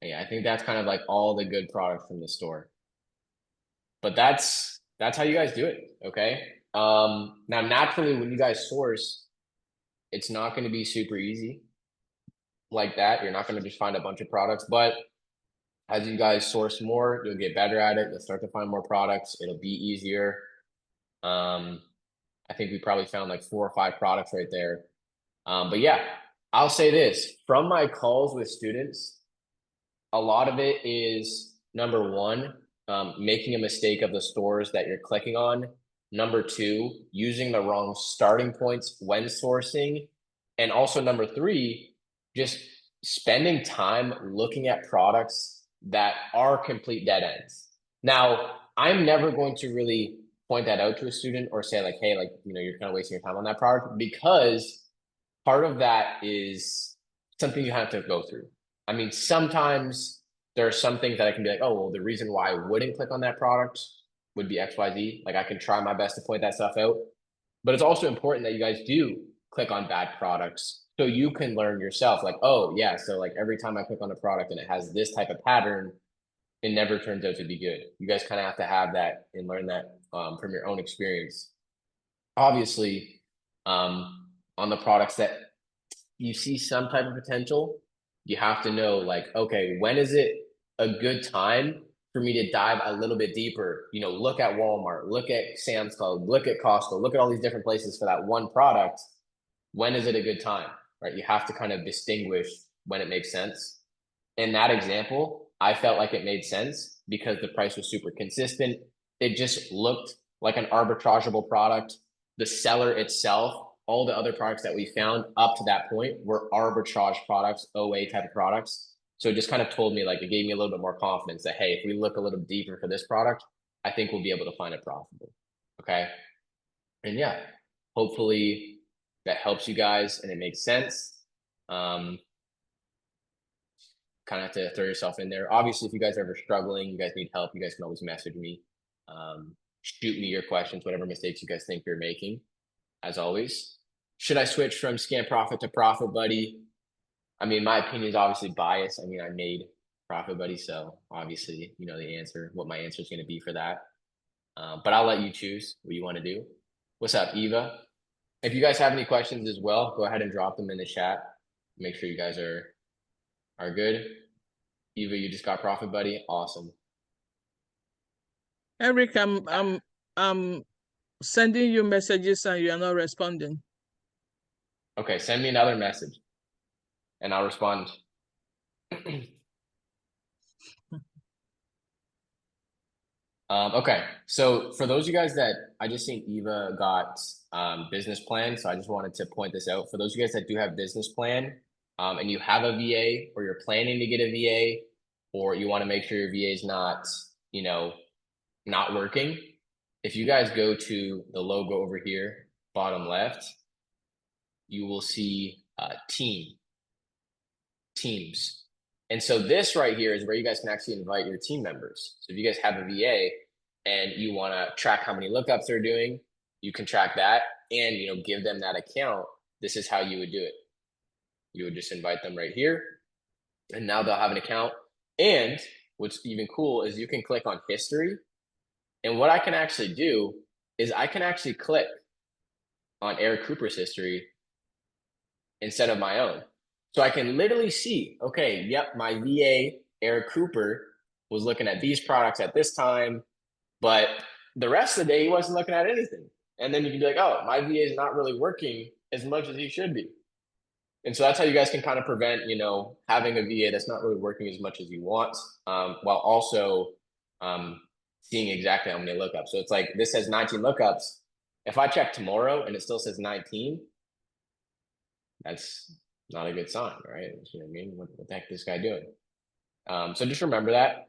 Yeah, I think that's kind of like all the good products from the store. But that's how you guys do it. Okay. Now naturally when you guys source, it's not going to be super easy like that. You're not going to just find a bunch of products, but as you guys source more, you'll get better at it. You'll start to find more products. It'll be easier. I think we probably found like 4 or 5 products right there. But yeah, I'll say this from my calls with students, a lot of it is number one, making a mistake of the stores that you're clicking on. Number 2, using the wrong starting points when sourcing. And also number 3, just spending time looking at products that are complete dead ends. Now, I'm never going to really point that out to a student or say like, hey, like, you're kind of wasting your time on that product, because part of that is something you have to go through. I mean, sometimes there are some things that I can be like, oh, well, the reason why I wouldn't click on that product would be XYZ. Like I can try my best to point that stuff out, but it's also important that you guys do click on bad products so you can learn yourself like, oh yeah, so like every time I click on a product and it has this type of pattern, it never turns out to be good. You guys kind of have to have that and learn that from your own experience. Obviously, on the products that you see some type of potential, you have to know like, okay, when is it a good time for me to dive a little bit deeper? Look at Walmart, look at Sam's Club, look at Costco, look at all these different places for that one product. When is it a good time, right? You have to kind of distinguish when it makes sense. In that example, I felt like it made sense because the price was super consistent. It just looked like an arbitrageable product. The seller itself, all the other products that we found up to that point were arbitrage products, OA type of products. So it just kind of told me, like, it gave me a little bit more confidence that, hey, if we look a little deeper for this product, I think we'll be able to find it profitable. Okay. And yeah, hopefully that helps you guys and it makes sense. Kind of have to throw yourself in there. Obviously, if you guys are ever struggling, you guys need help, you guys can always message me. Shoot me your questions, whatever mistakes you guys think you're making. As always, should I switch from Scam Profit to Profit Buddy? I mean, my opinion is obviously biased. I mean, I made Profit Buddy, so obviously, the answer, what my answer is going to be for that. But I'll let you choose what you want to do. What's up, Eva? If you guys have any questions as well, go ahead and drop them in the chat. Make sure you guys are good. Eva, you just got Profit Buddy. Awesome. Eric, I'm sending you messages and you are not responding. Okay, send me another message and I'll respond. Okay, so for those of you guys that I just seen Eva got business plan. So I just wanted to point this out for those of you guys that do have business plan, and you have a VA or you're planning to get a VA, or you want to make sure your VA is not, you know, not working. If you guys go to the logo over here, bottom left, you will see teams. And so this right here is where you guys can actually invite your team members. So if you guys have a VA and you want to track how many lookups they're doing, you can track that and, you know, give them that account. This is how you would do it. You would just invite them right here, and now they'll have an account. And what's even cool is you can click on history. And what I can actually do is I can actually click on Eric Cooper's history instead of my own. So I can literally see, okay, yep, my VA, Eric Cooper, was looking at these products at this time, but the rest of the day he wasn't looking at anything. And then you can be like, oh, my VA is not really working as much as he should be. And so that's how you guys can kind of prevent, you know, having a VA that's not really working as much as you want, while also seeing exactly how many lookups. So it's like, this says 19 lookups. If I check tomorrow and it still says 19, that's not a good sign, right? You know what I mean? What the heck is this guy doing? So just remember that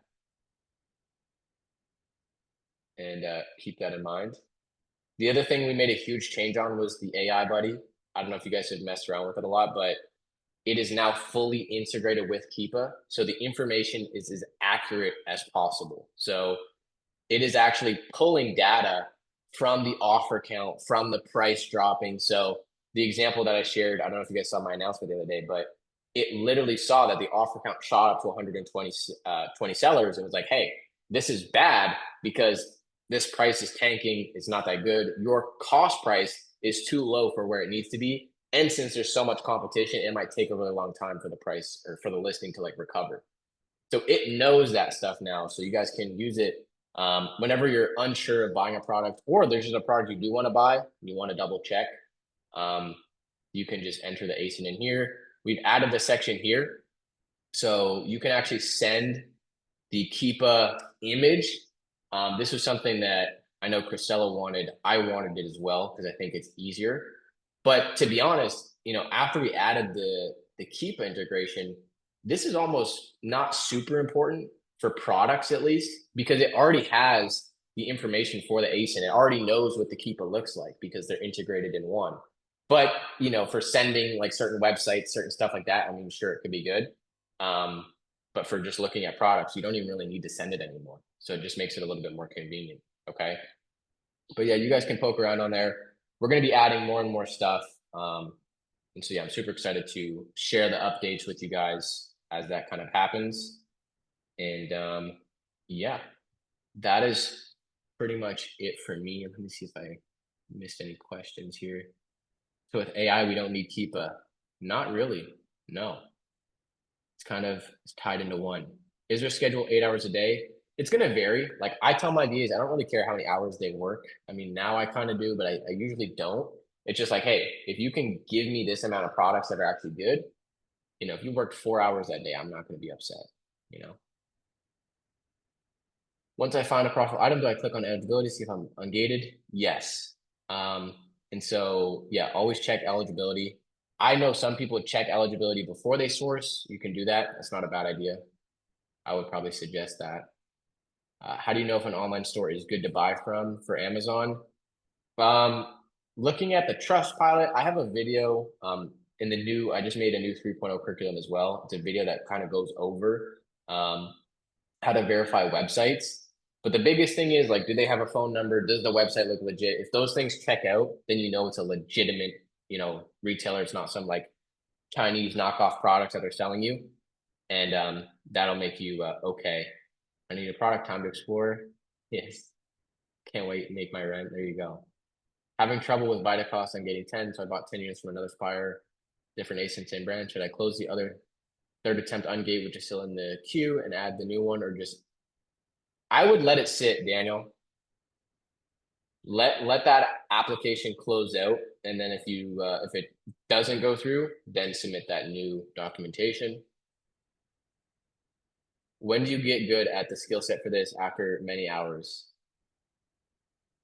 and keep that in mind. The other thing we made a huge change on was the AI buddy. I don't know if you guys have messed around with it a lot, but it is now fully integrated with Keepa. So the information is as accurate as possible. So it is actually pulling data from the offer count, from the price dropping. So the example that I shared, I don't know if you guys saw my announcement the other day, but it literally saw that the offer count shot up to 120 20 sellers. And it was like, hey, this is bad because this price is tanking. It's not that good. Your cost price is too low for where it needs to be. And since there's so much competition, it might take a really long time for the price or for the listing to like recover. So it knows that stuff now. So you guys can use it whenever you're unsure of buying a product, or there's just a product you do want to buy, you want to double check. You can just enter the ASIN in here. We've added the section here. So you can actually send the Keepa image. This was something that I know Christella wanted. I wanted it as well because I think it's easier. But to be honest, you know, after we added the Keepa integration, this is almost not super important for products, at least, because it already has the information for the ASIN. It already knows what the Keepa looks like because they're integrated in one. But, you know, for sending like certain websites, certain stuff like that, I mean, sure, it could be good. But for just looking at products, you don't even really need to send it anymore. So it just makes it a little bit more convenient. Okay. But yeah, you guys can poke around on there. We're going to be adding more and more stuff. And so, yeah, I'm super excited to share the updates with you guys as that kind of happens. And yeah, that is pretty much it for me. Let me see if I missed any questions here. So with AI, we don't need Keepa. Not really. No. It's kind of tied into one. Is there schedule 8 hours a day? It's going to vary. Like I tell my DAs, I don't really care how many hours they work. I mean, now I kind of do, but I usually don't. It's just like, hey, if you can give me this amount of products that are actually good, you know, if you worked 4 hours that day, I'm not going to be upset, you know. Once I find a profitable item, do I click on eligibility, see if I'm ungated? Yes. And so, yeah, always check eligibility. I know some people check eligibility before they source. You can do that. That's not a bad idea. I would probably suggest that. How do you know if an online store is good to buy from for Amazon? Looking at the Trustpilot, I have a video in the new, I just made a new 3.0 curriculum as well. It's a video that kind of goes over how to verify websites. But the biggest thing is like, do they have a phone number? Does the website look legit? If those things check out, then you know it's a legitimate, you know, retailer. It's not some like Chinese knockoff products that they're selling you. And that'll make you okay. I need a product, time to explore. Yes. Can't wait to make my rent. There you go. Having trouble with Vitacost, I'm getting 10. So I bought 10 units from another supplier, different ASIN, same brand. Should I close the other third attempt ungate, which is still in the queue, and add the new one, or just, I would let it sit, Daniel. Let that application close out. And then if you, if it doesn't go through, then submit that new documentation. When do you get good at the skill set for this? After many hours.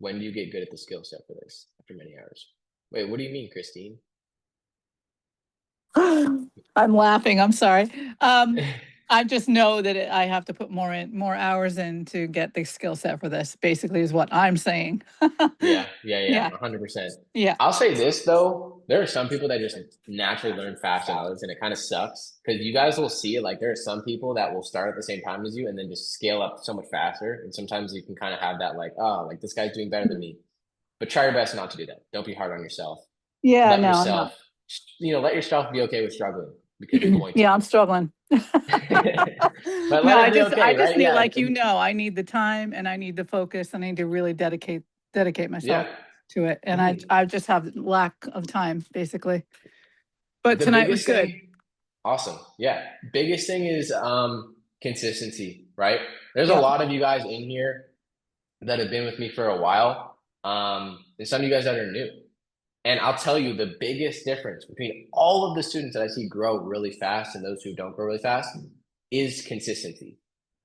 when do you get good at the skill set for this after many hours? Wait, what do you mean, Christine? I'm laughing, I'm sorry. I just know that I have to put more hours in to get the skill set for this, basically is what I'm saying. Yeah, Yeah. 100%. Yeah, I'll say this though, there are some people that just naturally learn faster than others, and it kind of sucks because you guys will see it. Like there are some people that will start at the same time as you and then just scale up so much faster. And sometimes you can kind of have that like, oh, like this guy's doing better than me. But try your best not to do that. Don't be hard on yourself. yeah, Let no, I'm yourself, not. let yourself be okay with struggling because you're going to. Yeah, I'm struggling. But No, let it be I okay, just right? need, Yeah. like, I need the time and I need the focus. I need to really dedicate myself Yeah. to it. And Mhm. I just have lack of time, basically. But The tonight was biggest good. thing, awesome. Yeah. Biggest thing is consistency, right? There's a Yeah. lot of you guys in here that have been with me for a while. And some of you guys that are new. And I'll tell you the biggest difference between all of the students that I see grow really fast and those who don't grow really fast is consistency.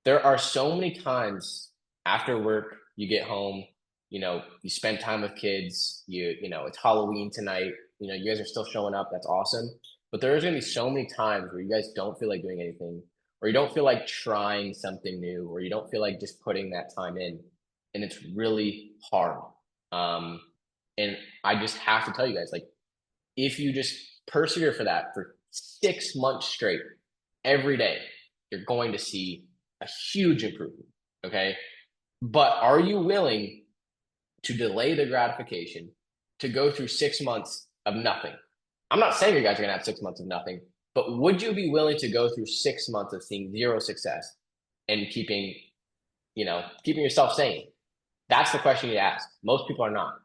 There are so many times after work, you get home, you spend time with kids, it's Halloween tonight, you guys are still showing up. That's awesome. But there's going to be so many times where you guys don't feel like doing anything, or you don't feel like trying something new, or you don't feel like just putting that time in. And it's really hard. And I just have to tell you guys, like, if you just persevere for that for 6 months straight, every day, you're going to see a huge improvement. Okay. But are you willing to delay the gratification to go through 6 months of nothing? I'm not saying you guys are going to have 6 months of nothing, but would you be willing to go through 6 months of seeing zero success and keeping yourself sane? That's the question you ask. Most people are not.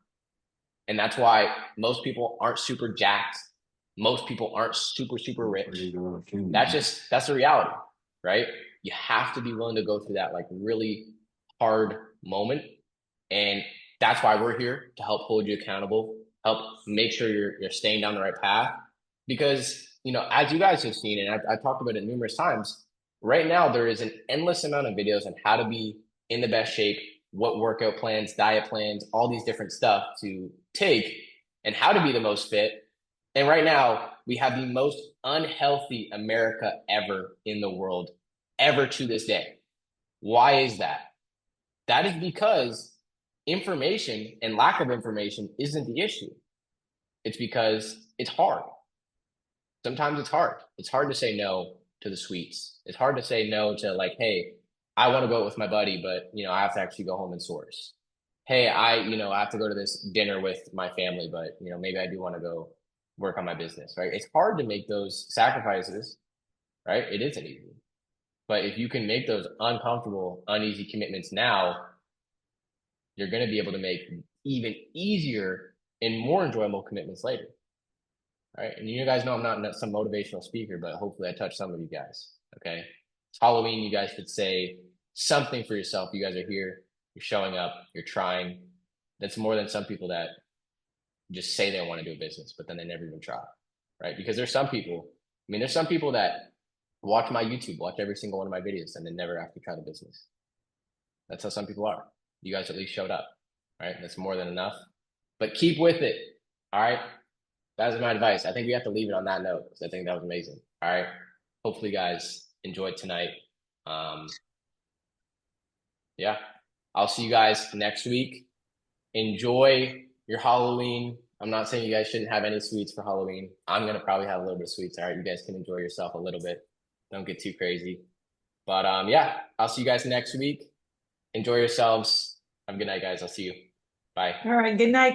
And that's why most people aren't super jacked. Most people aren't super, super rich. That's the reality, right? You have to be willing to go through that like really hard moment. And that's why we're here to help hold you accountable, help make sure you're staying down the right path. Because, as you guys have seen, and I've talked about it numerous times, right now there is an endless amount of videos on how to be in the best shape, what workout plans, diet plans, all these different stuff to take, and how to be the most fit. And right now, we have the most unhealthy America ever in the world, ever to this day. Why is that? That is because information and lack of information isn't the issue. It's because it's hard. Sometimes it's hard. It's hard to say no to the sweets. It's hard to say no to like, hey, I want to go with my buddy, but I have to actually go home and source. Hey, I have to go to this dinner with my family, but maybe I do want to go work on my business, right? It's hard to make those sacrifices, right? It isn't easy. But if you can make those uncomfortable, uneasy commitments now, you're going to be able to make even easier and more enjoyable commitments later. Right. And you guys know I'm not some motivational speaker, but hopefully I touched some of you guys. Okay. It's Halloween. You guys could say something for yourself. You guys are here. You're showing up. You're trying. That's more than some people that just say they want to do a business, but then they never even try. Right. Because there's some people that watch my YouTube, watch every single one of my videos, and then never actually try the business. That's how some people are. You guys at least showed up. Right. That's more than enough. But keep with it. All right. That was my advice. I think we have to leave it on that note because I think that was amazing. All right. Hopefully you guys enjoyed tonight. Yeah. I'll see you guys next week. Enjoy your Halloween. I'm not saying you guys shouldn't have any sweets for Halloween. I'm going to probably have a little bit of sweets. All right. You guys can enjoy yourself a little bit. Don't get too crazy. But yeah, I'll see you guys next week. Enjoy yourselves. Have a good night, guys. I'll see you. Bye. All right, good night.